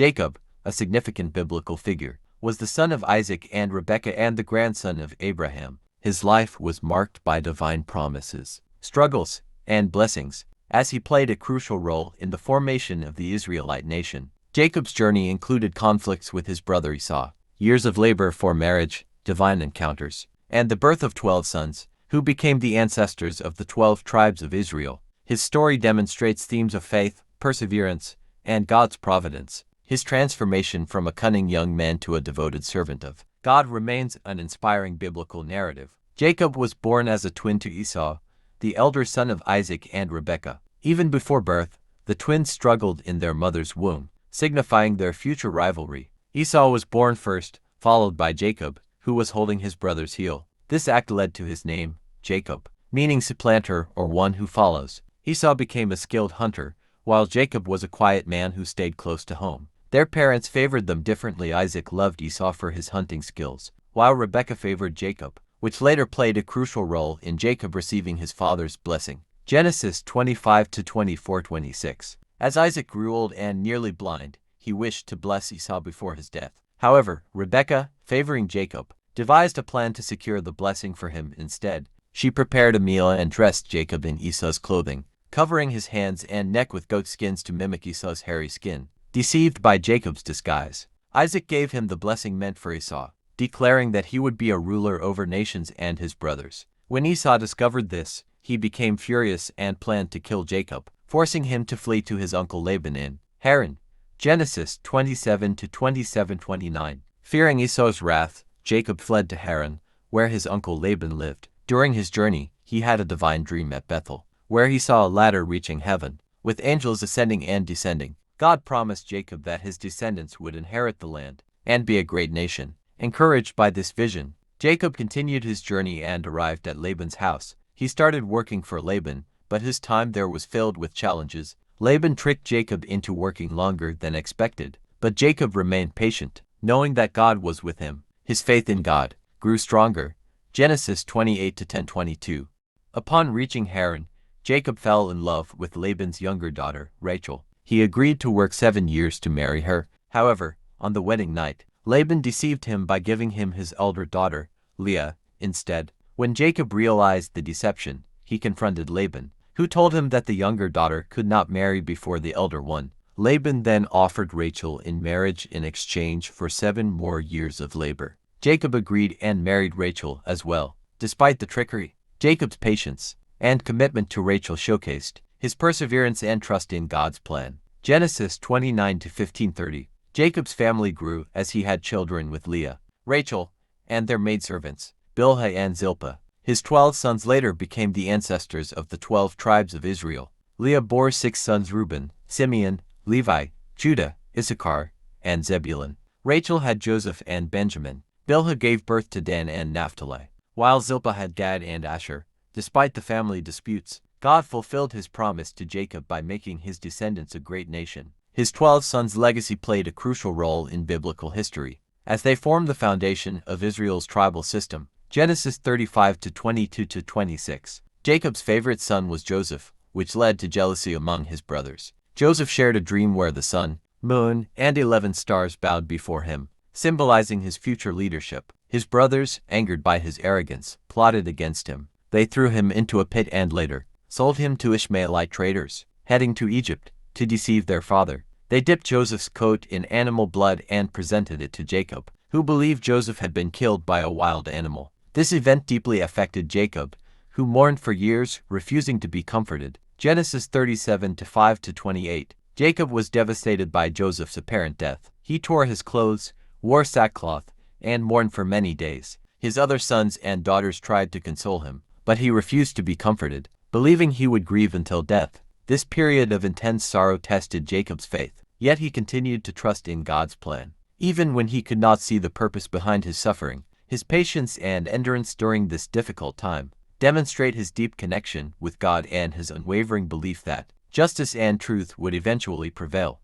Jacob, a significant biblical figure, was the son of Isaac and Rebekah and the grandson of Abraham. His life was marked by divine promises, struggles, and blessings, as he played a crucial role in the formation of the Israelite nation. Jacob's journey included conflicts with his brother Esau, years of labor for marriage, divine encounters, and the birth of 12 sons, who became the ancestors of the 12 tribes of Israel. His story demonstrates themes of faith, perseverance, and God's providence. His transformation from a cunning young man to a devoted servant of God remains an inspiring biblical narrative. Jacob was born as a twin to Esau, the elder son of Isaac and Rebekah. Even before birth, the twins struggled in their mother's womb, signifying their future rivalry. Esau was born first, followed by Jacob, who was holding his brother's heel. This act led to his name, Jacob, meaning supplanter or one who follows. Esau became a skilled hunter, while Jacob was a quiet man who stayed close to home. Their parents favored them differently. Isaac loved Esau for his hunting skills, while Rebekah favored Jacob, which later played a crucial role in Jacob receiving his father's blessing. Genesis 25-24-26. As Isaac grew old and nearly blind, he wished to bless Esau before his death. However, Rebekah, favoring Jacob, devised a plan to secure the blessing for him instead. She prepared a meal and dressed Jacob in Esau's clothing, covering his hands and neck with goat skins to mimic Esau's hairy skin. Deceived by Jacob's disguise, Isaac gave him the blessing meant for Esau, declaring that he would be a ruler over nations and his brothers. When Esau discovered this, he became furious and planned to kill Jacob, forcing him to flee to his uncle Laban in Haran. Genesis 27-27-29. Fearing Esau's wrath, Jacob fled to Haran, where his uncle Laban lived. During his journey, he had a divine dream at Bethel, where he saw a ladder reaching heaven, with angels ascending and descending. God promised Jacob that his descendants would inherit the land and be a great nation. Encouraged by this vision, Jacob continued his journey and arrived at Laban's house. He started working for Laban, but his time there was filled with challenges. Laban tricked Jacob into working longer than expected, but Jacob remained patient, knowing that God was with him. His faith in God grew stronger. Genesis 28-10-22. Upon reaching Haran, Jacob fell in love with Laban's younger daughter, Rachel. He agreed to work 7 years to marry her. However, on the wedding night, Laban deceived him by giving him his elder daughter, Leah, instead. When Jacob realized the deception, he confronted Laban, who told him that the younger daughter could not marry before the elder one. Laban then offered Rachel in marriage in exchange for 7 more years of labor. Jacob agreed and married Rachel as well. Despite the trickery, Jacob's patience and commitment to Rachel showcased his perseverance and trust in God's plan. Genesis 29-15-30. Jacob's family grew as he had children with Leah, Rachel, and their maidservants, Bilhah and Zilpah. His 12 sons later became the ancestors of the 12 tribes of Israel. Leah bore 6 sons: Reuben, Simeon, Levi, Judah, Issachar, and Zebulun. Rachel had Joseph and Benjamin. Bilhah gave birth to Dan and Naphtali, while Zilpah had Gad and Asher. Despite the family disputes, God fulfilled his promise to Jacob by making his descendants a great nation. His 12 sons' legacy played a crucial role in biblical history, as they formed the foundation of Israel's tribal system. Genesis 35-22-26. Jacob's favorite son was Joseph, which led to jealousy among his brothers. Joseph shared a dream where the sun, moon, and 11 stars bowed before him, symbolizing his future leadership. His brothers, angered by his arrogance, plotted against him. They threw him into a pit and later sold him to Ishmaelite traders, heading to Egypt to deceive their father. They dipped Joseph's coat in animal blood and presented it to Jacob, who believed Joseph had been killed by a wild animal. This event deeply affected Jacob, who mourned for years, refusing to be comforted. Genesis 37-5-28. Jacob was devastated by Joseph's apparent death. He tore his clothes, wore sackcloth, and mourned for many days. His other sons and daughters tried to console him, but he refused to be comforted, believing he would grieve until death. This period of intense sorrow tested Jacob's faith, yet he continued to trust in God's plan. Even when he could not see the purpose behind his suffering, his patience and endurance during this difficult time demonstrate his deep connection with God and his unwavering belief that justice and truth would eventually prevail.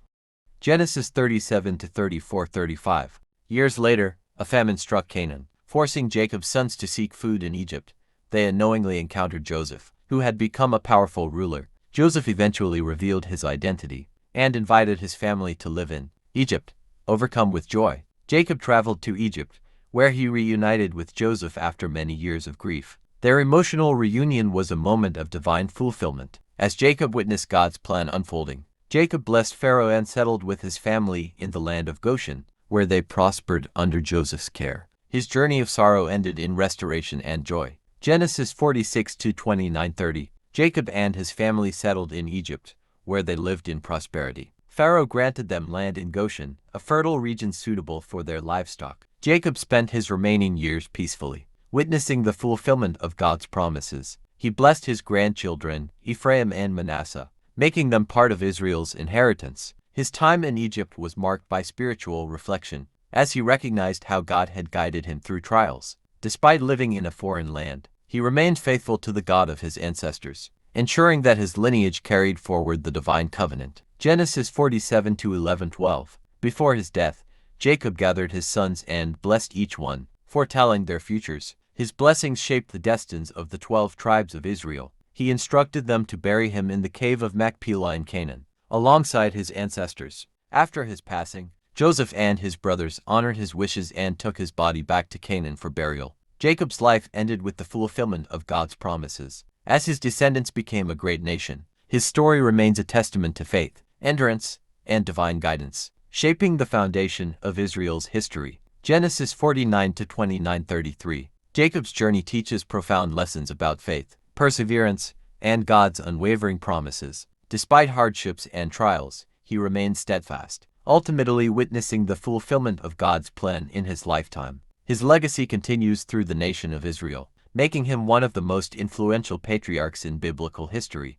Genesis 37-34-35. Years later, a famine struck Canaan, forcing Jacob's sons to seek food in Egypt. They unknowingly encountered Joseph, who had become a powerful ruler. Joseph eventually revealed his identity and invited his family to live in Egypt, overcome with joy. Jacob traveled to Egypt, where he reunited with Joseph after many years of grief. Their emotional reunion was a moment of divine fulfillment, as Jacob witnessed God's plan unfolding. Jacob blessed Pharaoh and settled with his family in the land of Goshen, where they prospered under Joseph's care. His journey of sorrow ended in restoration and joy. Genesis 46:29-30. Jacob and his family settled in Egypt, where they lived in prosperity. Pharaoh granted them land in Goshen, a fertile region suitable for their livestock. Jacob spent his remaining years peacefully, witnessing the fulfillment of God's promises. He blessed his grandchildren, Ephraim and Manasseh, making them part of Israel's inheritance. His time in Egypt was marked by spiritual reflection, as he recognized how God had guided him through trials. Despite living in a foreign land, he remained faithful to the God of his ancestors, ensuring that his lineage carried forward the divine covenant. Genesis 47:11-12. Before his death, Jacob gathered his sons and blessed each one, foretelling their futures. His blessings shaped the destinies of the 12 tribes of Israel. He instructed them to bury him in the cave of Machpelah in Canaan, alongside his ancestors. After his passing, Joseph and his brothers honored his wishes and took his body back to Canaan for burial. Jacob's life ended with the fulfillment of God's promises. As his descendants became a great nation, his story remains a testament to faith, endurance, and divine guidance, shaping the foundation of Israel's history. Genesis 49:29-33. Jacob's journey teaches profound lessons about faith, perseverance, and God's unwavering promises. Despite hardships and trials, he remained steadfast, ultimately witnessing the fulfillment of God's plan in his lifetime. His legacy continues through the nation of Israel, making him one of the most influential patriarchs in biblical history.